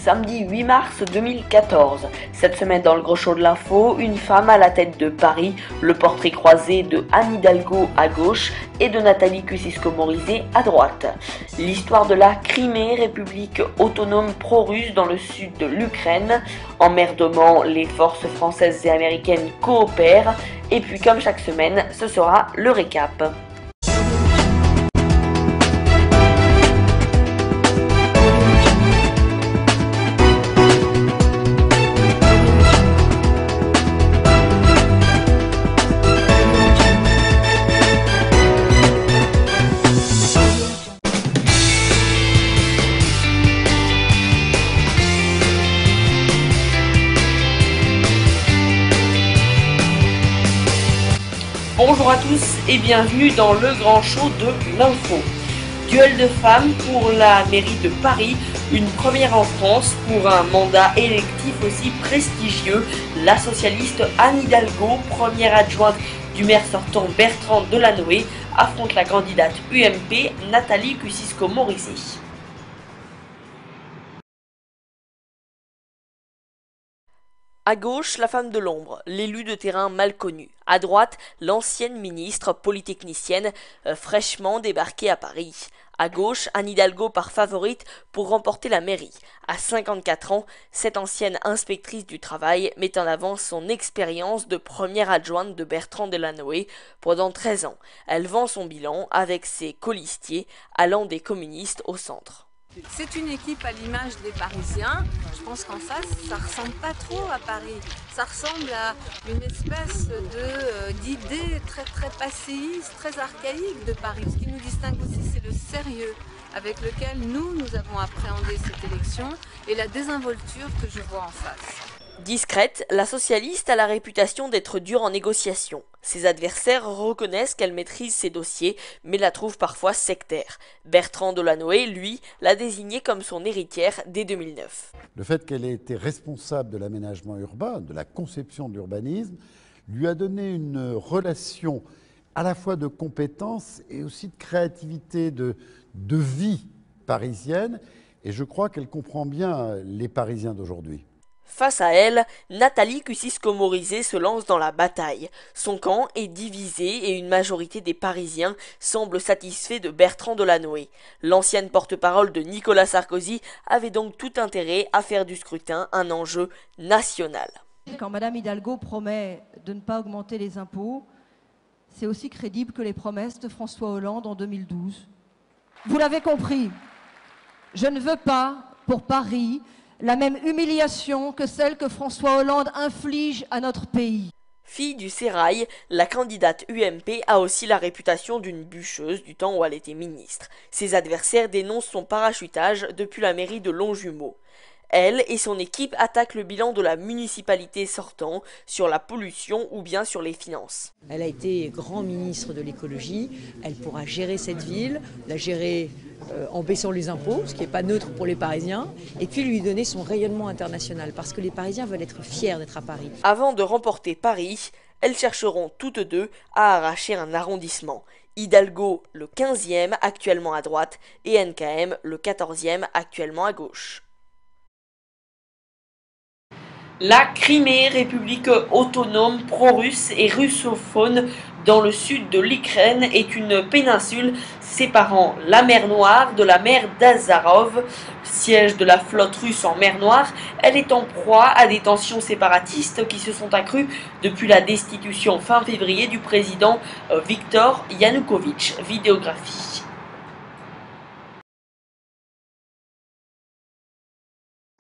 samedi 8 mars 2014. Cette semaine dans le Gros Show de l'info, une femme à la tête de Paris, le portrait croisé de Anne Hidalgo à gauche et de Nathalie Kosciusko-Morizet à droite. L'histoire de la Crimée, république autonome pro-russe dans le sud de l'Ukraine. En mer d'Oman, les forces françaises et américaines coopèrent. Et puis comme chaque semaine, ce sera le récap. Bonjour à tous et bienvenue dans le grand show de l'info. Duel de femmes pour la mairie de Paris, une première en France pour un mandat électif aussi prestigieux. La socialiste Anne Hidalgo, première adjointe du maire sortant Bertrand Delanoë, affronte la candidate UMP Nathalie Kosciusko-Morizet. À gauche, la femme de l'ombre, l'élu de terrain mal connu. À droite, l'ancienne ministre polytechnicienne fraîchement débarquée à Paris. À gauche, Anne Hidalgo part favorite pour remporter la mairie. À 54 ans, cette ancienne inspectrice du travail met en avant son expérience de première adjointe de Bertrand Delanoë pendant 13 ans. Elle vend son bilan avec ses colistiers allant des communistes au centre. C'est une équipe à l'image des Parisiens. Je pense qu'en face, ça ressemble pas trop à Paris. Ça ressemble à une espèce d'idée très passéiste, très archaïque de Paris. Ce qui nous distingue aussi, c'est le sérieux avec lequel nous avons appréhendé cette élection et la désinvolture que je vois en face. Discrète, la socialiste a la réputation d'être dure en négociation. Ses adversaires reconnaissent qu'elle maîtrise ses dossiers, mais la trouvent parfois sectaire. Bertrand Delanoë, lui, l'a désignée comme son héritière dès 2009. Le fait qu'elle ait été responsable de l'aménagement urbain, de la conception de l'urbanisme, lui a donné une relation à la fois de compétence et aussi de créativité, de vie parisienne. Et je crois qu'elle comprend bien les Parisiens d'aujourd'hui. Face à elle, Nathalie Kosciusko-Morizet se lance dans la bataille. Son camp est divisé et une majorité des Parisiens semble satisfait de Bertrand Delanoë. L'ancienne porte-parole de Nicolas Sarkozy avait donc tout intérêt à faire du scrutin un enjeu national. Quand Madame Hidalgo promet de ne pas augmenter les impôts, c'est aussi crédible que les promesses de François Hollande en 2012. Vous l'avez compris, je ne veux pas, pour Paris, la même humiliation que celle que François Hollande inflige à notre pays. Fille du sérail, la candidate UMP a aussi la réputation d'une bûcheuse du temps où elle était ministre. Ses adversaires dénoncent son parachutage depuis la mairie de Longjumeau. Elle et son équipe attaquent le bilan de la municipalité sortant sur la pollution ou bien sur les finances. Elle a été grand ministre de l'écologie, elle pourra gérer cette ville, la gérer en baissant les impôts, ce qui n'est pas neutre pour les Parisiens, et puis lui donner son rayonnement international, parce que les Parisiens veulent être fiers d'être à Paris. Avant de remporter Paris, elles chercheront toutes deux à arracher un arrondissement. Hidalgo, le 15e, actuellement à droite, et NKM, le 14e, actuellement à gauche. La Crimée, république autonome pro-russe et russophone dans le sud de l'Ukraine, est une péninsule séparant la mer Noire de la mer d'Azov, siège de la flotte russe en mer Noire. Elle est en proie à des tensions séparatistes qui se sont accrues depuis la destitution fin février du président Viktor Yanukovych. Vidéographie.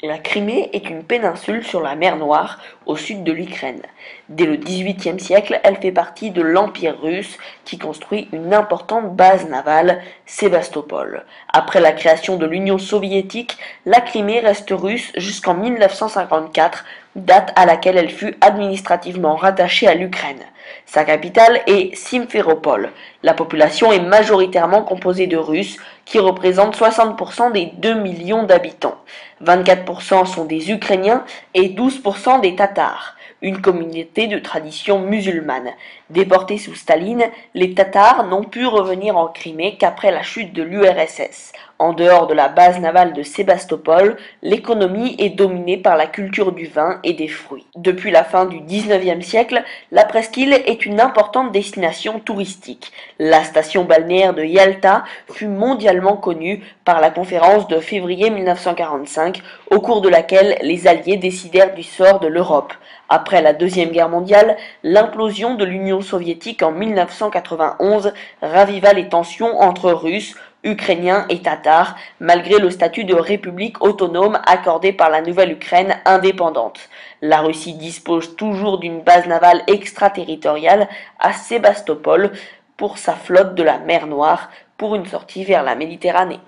La Crimée est une péninsule sur la mer Noire, au sud de l'Ukraine. Dès le XVIIIe siècle, elle fait partie de l'Empire russe qui construit une importante base navale, Sébastopol. Après la création de l'Union soviétique, la Crimée reste russe jusqu'en 1954, date à laquelle elle fut administrativement rattachée à l'Ukraine. Sa capitale est Simferopol. La population est majoritairement composée de Russes, qui représentent 60% des 2 millions d'habitants. 24% sont des Ukrainiens et 12% des Tatars, une communauté de tradition musulmane. Déportés sous Staline, les Tatars n'ont pu revenir en Crimée qu'après la chute de l'URSS, En dehors de la base navale de Sébastopol, l'économie est dominée par la culture du vin et des fruits. Depuis la fin du XIXe siècle, la presqu'île est une importante destination touristique. La station balnéaire de Yalta fut mondialement connue par la conférence de février 1945, au cours de laquelle les Alliés décidèrent du sort de l'Europe. Après la Deuxième Guerre mondiale, l'implosion de l'Union soviétique en 1991 raviva les tensions entre Russes, Ukrainiens et Tatars, malgré le statut de république autonome accordé par la nouvelle Ukraine indépendante. La Russie dispose toujours d'une base navale extraterritoriale à Sébastopol pour sa flotte de la mer Noire, pour une sortie vers la Méditerranée.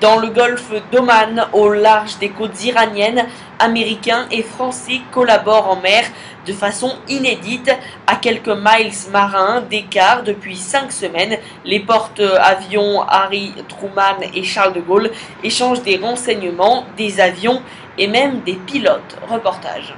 Dans le golfe d'Oman, au large des côtes iraniennes, Américains et Français collaborent en mer de façon inédite à quelques miles marins d'écart depuis 5 semaines. Les porte-avions Harry Truman et Charles de Gaulle échangent des renseignements, des avions et même des pilotes. Reportage.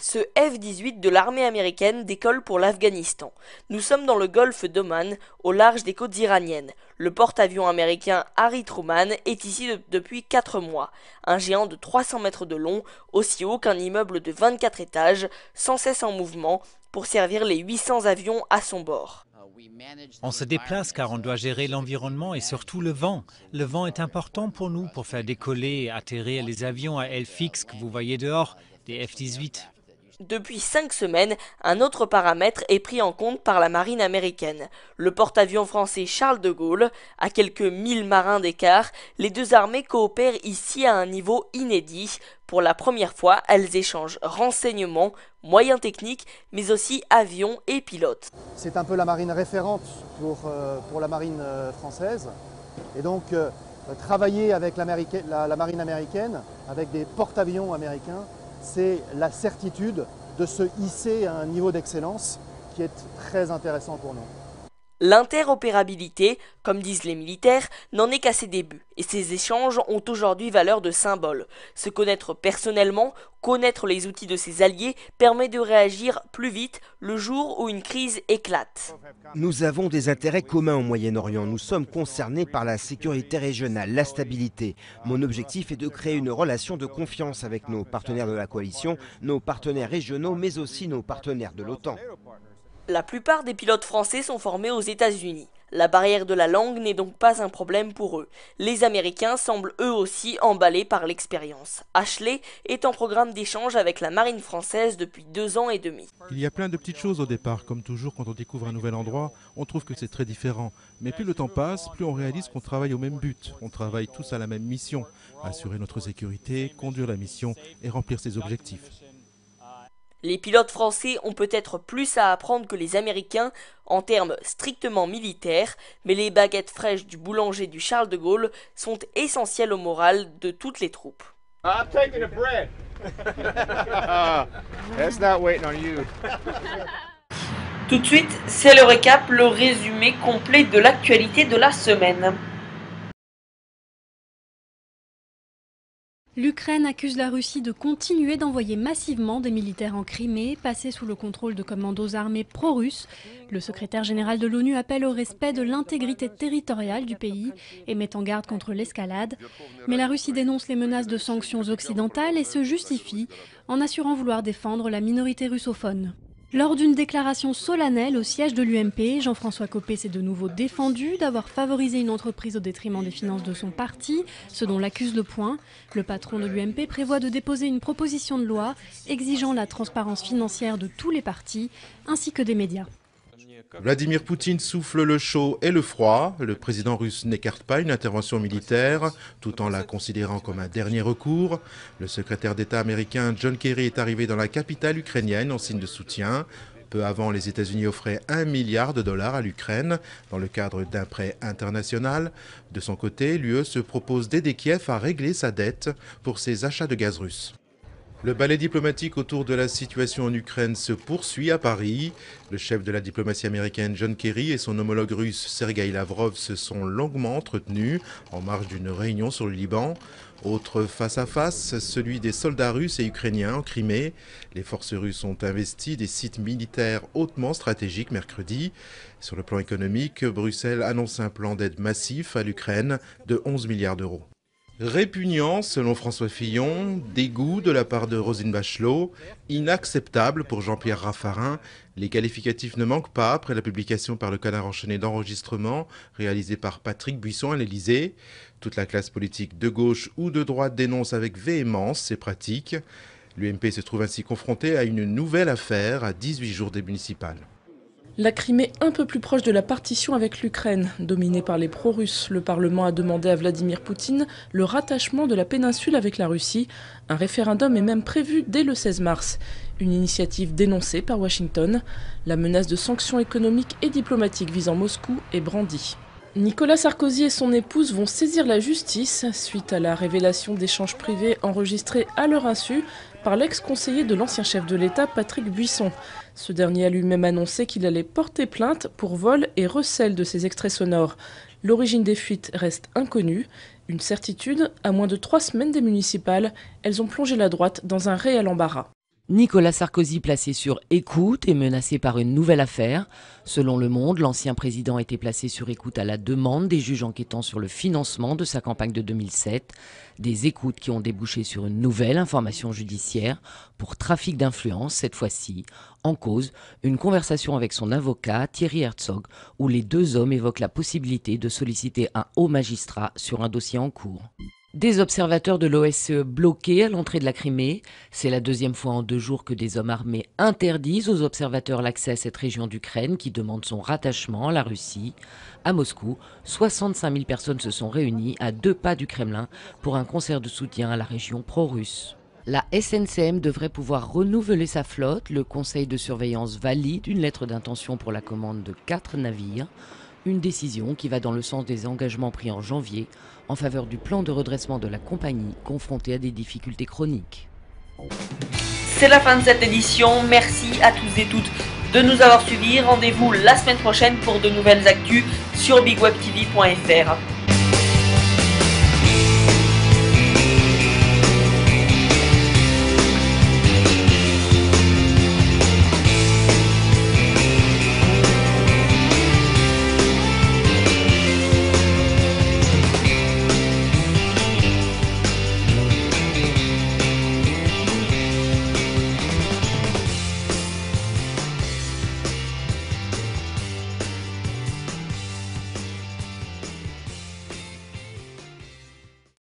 Ce F-18 de l'armée américaine décolle pour l'Afghanistan. Nous sommes dans le golfe d'Oman, au large des côtes iraniennes. Le porte-avions américain Harry Truman est ici depuis 4 mois. Un géant de 300 mètres de long, aussi haut qu'un immeuble de 24 étages, sans cesse en mouvement, pour servir les 800 avions à son bord. On se déplace car on doit gérer l'environnement et surtout le vent. Le vent est important pour nous pour faire décoller et atterrir les avions à ailes fixes que vous voyez dehors, des F-18. Depuis 5 semaines, un autre paramètre est pris en compte par la marine américaine. Le porte-avions français Charles de Gaulle, à quelques 1000 marins d'écart, les deux armées coopèrent ici à un niveau inédit. Pour la première fois, elles échangent renseignements, moyens techniques, mais aussi avions et pilotes. C'est un peu la marine référente pour la marine française. Et donc, travailler avec la marine américaine, avec des porte-avions américains, c'est la certitude de se hisser à un niveau d'excellence qui est très intéressant pour nous. L'interopérabilité, comme disent les militaires, n'en est qu'à ses débuts, et ces échanges ont aujourd'hui valeur de symbole. Se connaître personnellement, connaître les outils de ses alliés, permet de réagir plus vite le jour où une crise éclate. Nous avons des intérêts communs au Moyen-Orient. Nous sommes concernés par la sécurité régionale, la stabilité. Mon objectif est de créer une relation de confiance avec nos partenaires de la coalition, nos partenaires régionaux, mais aussi nos partenaires de l'OTAN. La plupart des pilotes français sont formés aux États-Unis. La barrière de la langue n'est donc pas un problème pour eux. Les Américains semblent eux aussi emballés par l'expérience. Ashley est en programme d'échange avec la marine française depuis 2 ans et demi. Il y a plein de petites choses au départ, comme toujours quand on découvre un nouvel endroit, on trouve que c'est très différent. Mais plus le temps passe, plus on réalise qu'on travaille au même but. On travaille tous à la même mission, assurer notre sécurité, conduire la mission et remplir ses objectifs. Les pilotes français ont peut-être plus à apprendre que les Américains en termes strictement militaires, mais les baguettes fraîches du boulanger du Charles de Gaulle sont essentielles au moral de toutes les troupes. I'm taking the bread. That's not waiting on you. Tout de suite, c'est le récap, le résumé complet de l'actualité de la semaine. L'Ukraine accuse la Russie de continuer d'envoyer massivement des militaires en Crimée, passés sous le contrôle de commandos armés pro-russes. Le secrétaire général de l'ONU appelle au respect de l'intégrité territoriale du pays et met en garde contre l'escalade. Mais la Russie dénonce les menaces de sanctions occidentales et se justifie en assurant vouloir défendre la minorité russophone. Lors d'une déclaration solennelle au siège de l'UMP, Jean-François Copé s'est de nouveau défendu d'avoir favorisé une entreprise au détriment des finances de son parti, ce dont l'accuse Le Point. Le patron de l'UMP prévoit de déposer une proposition de loi exigeant la transparence financière de tous les partis, ainsi que des médias. Vladimir Poutine souffle le chaud et le froid. Le président russe n'écarte pas une intervention militaire, tout en la considérant comme un dernier recours. Le secrétaire d'État américain John Kerry est arrivé dans la capitale ukrainienne en signe de soutien. Peu avant, les États-Unis offraient $1 milliard à l'Ukraine dans le cadre d'un prêt international. De son côté, l'UE se propose d'aider Kiev à régler sa dette pour ses achats de gaz russe. Le ballet diplomatique autour de la situation en Ukraine se poursuit à Paris. Le chef de la diplomatie américaine John Kerry et son homologue russe Sergueï Lavrov se sont longuement entretenus en marge d'une réunion sur le Liban. Autre face-à-face, celui des soldats russes et ukrainiens en Crimée. Les forces russes ont investi des sites militaires hautement stratégiques mercredi. Sur le plan économique, Bruxelles annonce un plan d'aide massif à l'Ukraine de 11 milliards d'euros. Répugnant, selon François Fillon, dégoût de la part de Roselyne Bachelot, inacceptable pour Jean-Pierre Raffarin. Les qualificatifs ne manquent pas après la publication par le Canard enchaîné d'enregistrements réalisé par Patrick Buisson à l'Élysée. Toute la classe politique de gauche ou de droite dénonce avec véhémence ces pratiques. L'UMP se trouve ainsi confronté à une nouvelle affaire à 18 jours des municipales. La Crimée un peu plus proche de la partition avec l'Ukraine. Dominée par les pro-russes, le Parlement a demandé à Vladimir Poutine le rattachement de la péninsule avec la Russie. Un référendum est même prévu dès le 16 mars. Une initiative dénoncée par Washington. La menace de sanctions économiques et diplomatiques visant Moscou est brandie. Nicolas Sarkozy et son épouse vont saisir la justice suite à la révélation d'échanges privés enregistrés à leur insu par l'ex-conseiller de l'ancien chef de l'État Patrick Buisson. Ce dernier a lui-même annoncé qu'il allait porter plainte pour vol et recel de ces extraits sonores. L'origine des fuites reste inconnue. Une certitude, à moins de 3 semaines des municipales, elles ont plongé la droite dans un réel embarras. Nicolas Sarkozy placé sur écoute et menacé par une nouvelle affaire. Selon Le Monde, l'ancien président a été placé sur écoute à la demande des juges enquêtant sur le financement de sa campagne de 2007. Des écoutes qui ont débouché sur une nouvelle information judiciaire pour trafic d'influence, cette fois-ci. En cause, une conversation avec son avocat Thierry Herzog, où les deux hommes évoquent la possibilité de solliciter un haut magistrat sur un dossier en cours. Des observateurs de l'OSCE bloqués à l'entrée de la Crimée. C'est la 2e fois en 2 jours que des hommes armés interdisent aux observateurs l'accès à cette région d'Ukraine qui demande son rattachement à la Russie. À Moscou, 65 000 personnes se sont réunies à 2 pas du Kremlin pour un concert de soutien à la région pro-russe. La SNCM devrait pouvoir renouveler sa flotte. Le conseil de surveillance valide une lettre d'intention pour la commande de 4 navires. Une décision qui va dans le sens des engagements pris en janvier en faveur du plan de redressement de la compagnie confrontée à des difficultés chroniques. C'est la fin de cette édition. Merci à tous et toutes de nous avoir suivis. Rendez-vous la semaine prochaine pour de nouvelles actus sur bigwebtv.fr.